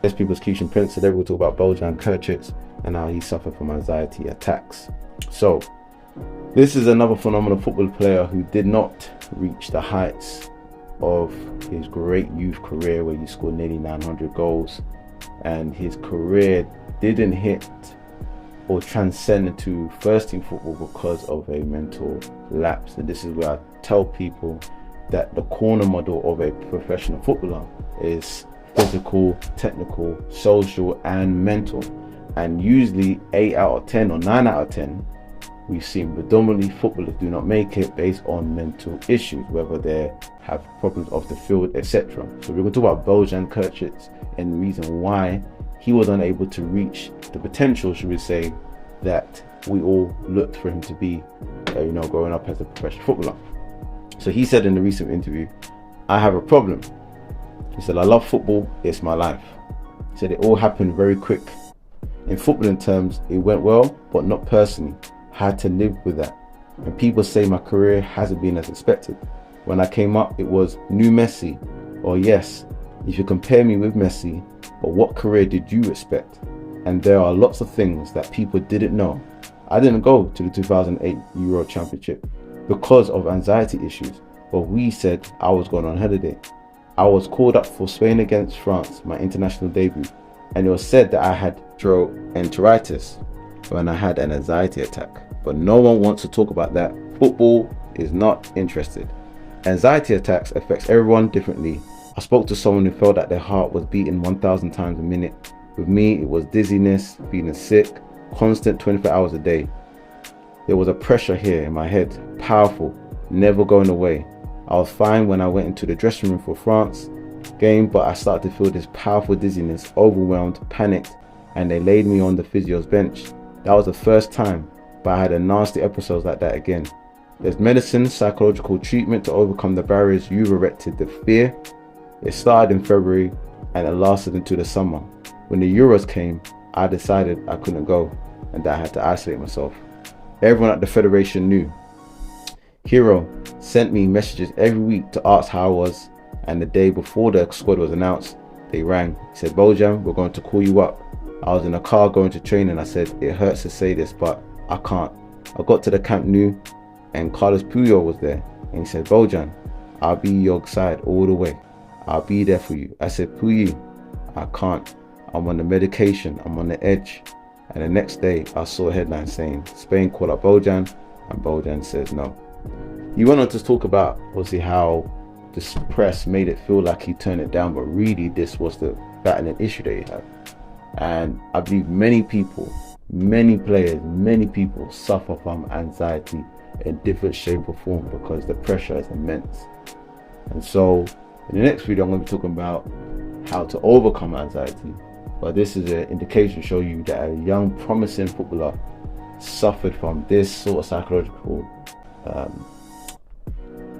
There's people's Keishan Prince, today we'll talk about Bojan Krkic and how he suffered from anxiety attacks. So, this is another phenomenal football player who did not reach the heights of his great youth career where he scored nearly 900 goals, and his career didn't hit or transcend into first team football because of a mental lapse. And this is where I tell people that the corner model of a professional footballer is physical, technical, social and mental. And usually 8 out of 10 or 9 out of 10, we've seen predominantly footballers do not make it based on mental issues, whether they have problems off the field, etc. So we're going to talk about Bojan Krkic and the reason why he was unable to reach the potential, should we say, that we all looked for him to be, growing up as a professional footballer. So he said in a recent interview, "I have a problem." He said, "I love football, it's my life." He said it all happened very quick. In footballing terms, it went well, but not personally. I had to live with that. And people say my career hasn't been as expected. When I came up, it was new Messi, or yes, if you compare me with Messi, but what career did you expect? And there are lots of things that people didn't know. I didn't go to the 2008 Euro Championship because of anxiety issues, but we said I was going on holiday. I was called up for Spain against France, my international debut, and it was said that I had gastroenteritis when I had an anxiety attack. But no one wants to talk about that. Football is not interested. Anxiety attacks affects everyone differently. I spoke to someone who felt that their heart was beating 1,000 times a minute. With me, it was dizziness, feeling sick, constant 24 hours a day. There was a pressure here in my head, powerful, never going away. I was fine when I went into the dressing room for France game, but I started to feel this powerful dizziness, overwhelmed, panicked, and they laid me on the physio's bench. That was the first time, but I had a nasty episodes like that again. There's medicine, psychological treatment to overcome the barriers you've erected, the fear. It started in February and it lasted into the summer. When the Euros came, I decided I couldn't go and that I had to isolate myself. Everyone at the federation knew. Hero sent me messages every week to ask how I was, and the day before the squad was announced, they rang. He said, "Bojan, we're going to call you up." I was in a car going to training. I said, "It hurts to say this, but I can't." I got to the Camp Nou and Carlos Puyol was there, and he said, "Bojan, I'll be your side all the way. I'll be there for you." I said, "Puyi, I can't. I'm on the medication, I'm on the edge." And the next day I saw a headline saying Spain called up Bojan and Bojan says no. He went on to talk about obviously how the press made it feel like he turned it down, but really this was the battling issue that he had. And I believe many people, many players, many people suffer from anxiety in different shape or form because the pressure is immense. And so in the next video I'm going to be talking about how to overcome anxiety. But this is an indication to show you that a young promising footballer suffered from this sort of psychological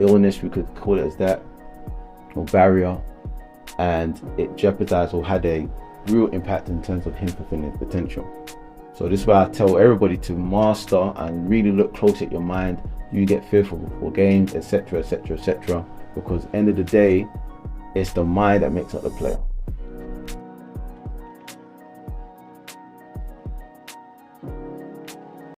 illness, we could call it as that, or barrier, and it jeopardized or had a real impact in terms of him fulfilling his potential. So this is why I tell everybody to master and really look close at your mind. You get fearful before games, etc., etc., etc., because end of the day, it's the mind that makes up the player.